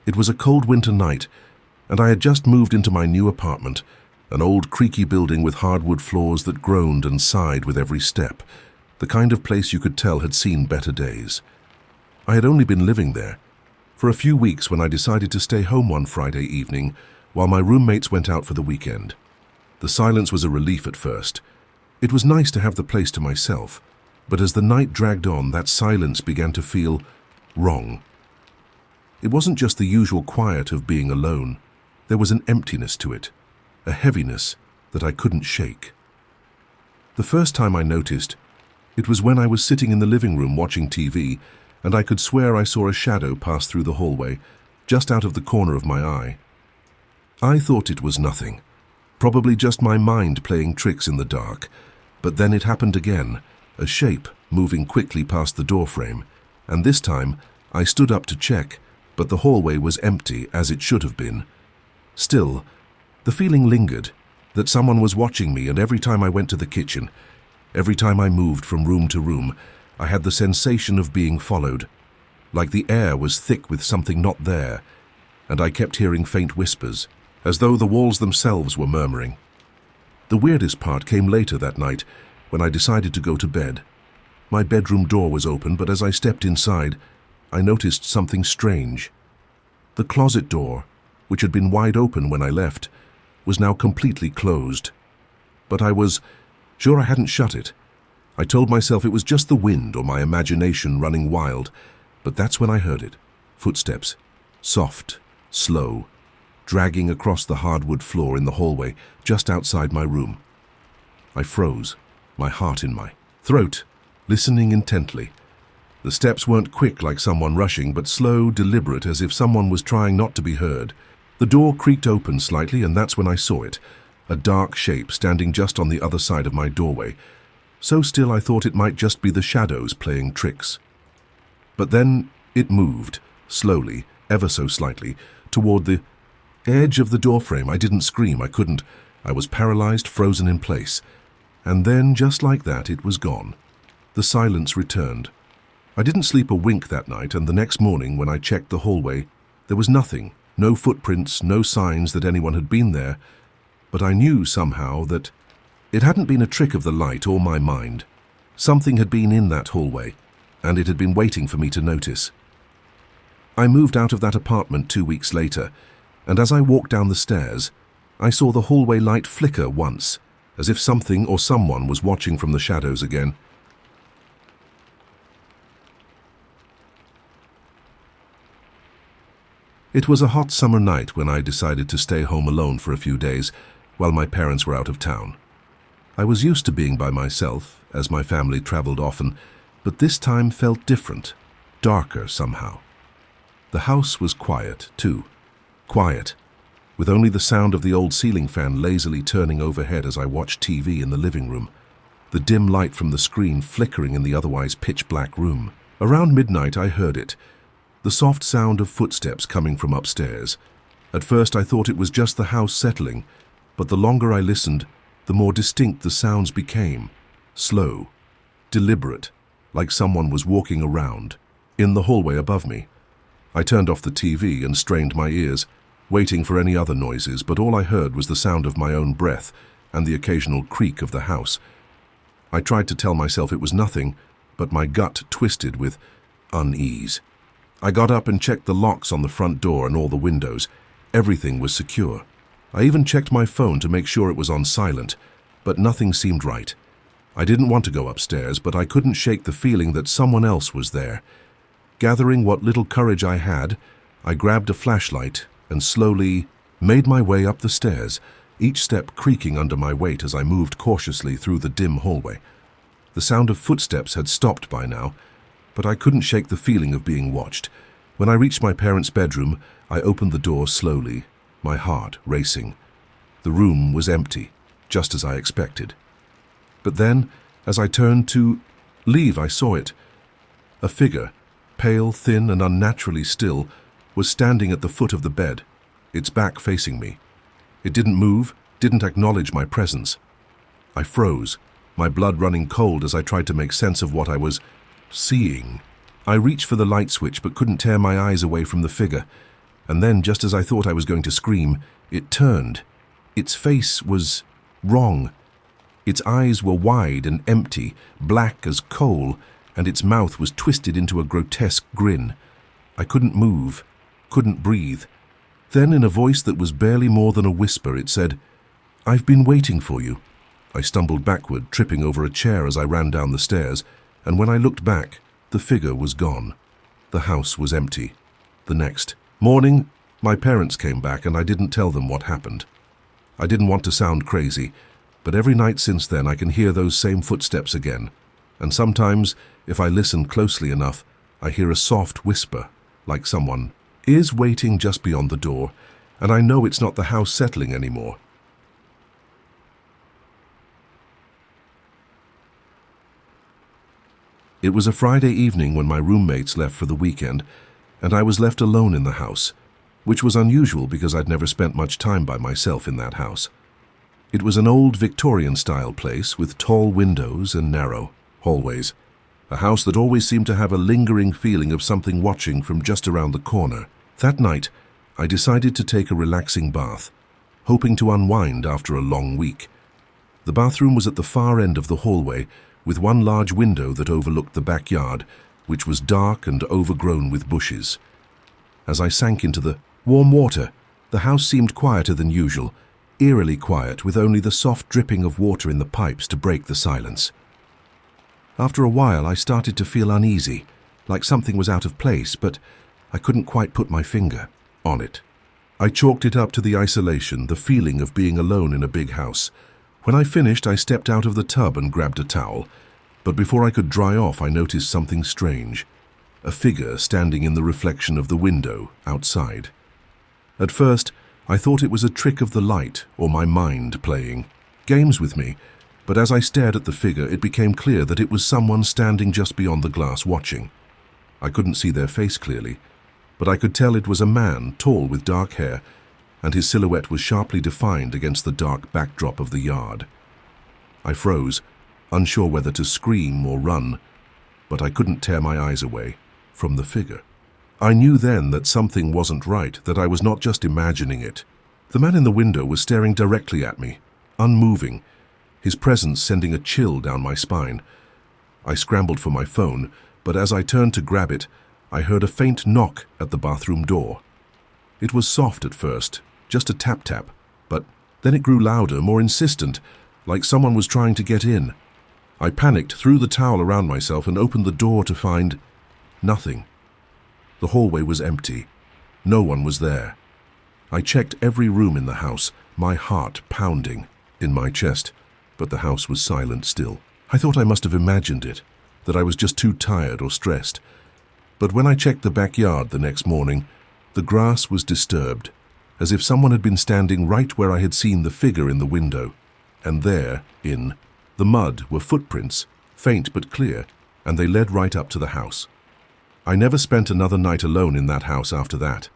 It was a cold winter night, and I had just moved into my new apartment, an old creaky building with hardwood floors that groaned and sighed with every step, the kind of place you could tell had seen better days. I had only been living there for a few weeks when I decided to stay home one Friday evening while my roommates went out for the weekend. The silence was a relief at first. It was nice to have the place to myself, but as the night dragged on, that silence began to feel wrong. It wasn't just the usual quiet of being alone. There was an emptiness to it, a heaviness that I couldn't shake. The first time I noticed, it was when I was sitting in the living room watching TV, and I could swear I saw a shadow pass through the hallway, just out of the corner of my eye. I thought it was nothing, probably just my mind playing tricks in the dark, but then it happened again, a shape moving quickly past the doorframe, and this time I stood up to check, but the hallway was empty as it should have been. Still, the feeling lingered, that someone was watching me, and every time I went to the kitchen, every time I moved from room to room, I had the sensation of being followed, like the air was thick with something not there, and I kept hearing faint whispers, as though the walls themselves were murmuring. The weirdest part came later that night, when I decided to go to bed. My bedroom door was open, but as I stepped inside, I noticed something strange. The closet door, which had been wide open when I left, was now completely closed. But I was sure I hadn't shut it. I told myself it was just the wind or my imagination running wild, but that's when I heard it. Footsteps, soft, slow, dragging across the hardwood floor in the hallway just outside my room. I froze, my heart in my throat, listening intently. The steps weren't quick like someone rushing, but slow, deliberate, as if someone was trying not to be heard. The door creaked open slightly, and that's when I saw it, a dark shape standing just on the other side of my doorway, so still I thought it might just be the shadows playing tricks. But then it moved, slowly, ever so slightly, toward the edge of the doorframe. I didn't scream, I couldn't. I was paralyzed, frozen in place. And then, just like that, it was gone. The silence returned. I didn't sleep a wink that night, and the next morning, when I checked the hallway, there was nothing, no footprints, no signs that anyone had been there, but I knew somehow that it hadn't been a trick of the light or my mind. Something had been in that hallway, and it had been waiting for me to notice. I moved out of that apartment 2 weeks later, and as I walked down the stairs, I saw the hallway light flicker once, as if something or someone was watching from the shadows again. It was a hot summer night when I decided to stay home alone for a few days while my parents were out of town. I was used to being by myself, as my family traveled often, but this time felt different, darker somehow. The house was quiet, too. Quiet, with only the sound of the old ceiling fan lazily turning overhead as I watched TV in the living room, the dim light from the screen flickering in the otherwise pitch-black room. Around midnight I heard it, the soft sound of footsteps coming from upstairs. At first I thought it was just the house settling, but the longer I listened, the more distinct the sounds became, slow, deliberate, like someone was walking around, in the hallway above me. I turned off the TV and strained my ears, waiting for any other noises, but all I heard was the sound of my own breath and the occasional creak of the house. I tried to tell myself it was nothing, but my gut twisted with unease. I got up and checked the locks on the front door and all the windows. Everything was secure. I even checked my phone to make sure it was on silent, but nothing seemed right. I didn't want to go upstairs, but I couldn't shake the feeling that someone else was there. Gathering what little courage I had, I grabbed a flashlight and slowly made my way up the stairs, each step creaking under my weight as I moved cautiously through the dim hallway. The sound of footsteps had stopped by now, but I couldn't shake the feeling of being watched. When I reached my parents' bedroom, I opened the door slowly, my heart racing. The room was empty, just as I expected. But then, as I turned to leave, I saw it. A figure, pale, thin, and unnaturally still, was standing at the foot of the bed, its back facing me. It didn't move, didn't acknowledge my presence. I froze, my blood running cold as I tried to make sense of what I was seeing. I reached for the light switch but couldn't tear my eyes away from the figure. and then, just as I thought I was going to scream, it turned. Its face was wrong. Its eyes were wide and empty, black as coal, and its mouth was twisted into a grotesque grin. I couldn't move, couldn't breathe. Then, in a voice that was barely more than a whisper, it said, "I've been waiting for you." I stumbled backward, tripping over a chair as I ran down the stairs, and when I looked back, the figure was gone. The house was empty. The next morning, my parents came back and I didn't tell them what happened. I didn't want to sound crazy, but every night since then I can hear those same footsteps again. And sometimes, if I listen closely enough, I hear a soft whisper, like someone is waiting just beyond the door, and I know it's not the house settling anymore. It was a Friday evening when my roommates left for the weekend, and I was left alone in the house, which was unusual because I'd never spent much time by myself in that house. It was an old Victorian-style place with tall windows and narrow hallways, a house that always seemed to have a lingering feeling of something watching from just around the corner. That night, I decided to take a relaxing bath, hoping to unwind after a long week. The bathroom was at the far end of the hallway, with one large window that overlooked the backyard, which was dark and overgrown with bushes. As I sank into the warm water, the house seemed quieter than usual, eerily quiet, with only the soft dripping of water in the pipes to break the silence. After a while, I started to feel uneasy, like something was out of place, but I couldn't quite put my finger on it. I chalked it up to the isolation, the feeling of being alone in a big house. When I finished, I stepped out of the tub and grabbed a towel, but before I could dry off, I noticed something strange. A figure standing in the reflection of the window outside. At first, I thought it was a trick of the light or my mind playing games with me, but as I stared at the figure, it became clear that it was someone standing just beyond the glass watching. I couldn't see their face clearly, but I could tell it was a man, tall with dark hair, and his silhouette was sharply defined against the dark backdrop of the yard. I froze, unsure whether to scream or run, but I couldn't tear my eyes away from the figure. I knew then that something wasn't right, that I was not just imagining it. The man in the window was staring directly at me, unmoving, his presence sending a chill down my spine. I scrambled for my phone, but as I turned to grab it, I heard a faint knock at the bathroom door. It was soft at first, just a tap-tap, but then it grew louder, more insistent, like someone was trying to get in. I panicked, threw the towel around myself, and opened the door to find nothing. The hallway was empty. No one was there. I checked every room in the house, my heart pounding in my chest, but the house was silent still. I thought I must have imagined it, that I was just too tired or stressed. But when I checked the backyard the next morning, the grass was disturbed, as if someone had been standing right where I had seen the figure in the window. And there, in the mud, were footprints, faint but clear, and they led right up to the house. I never spent another night alone in that house after that.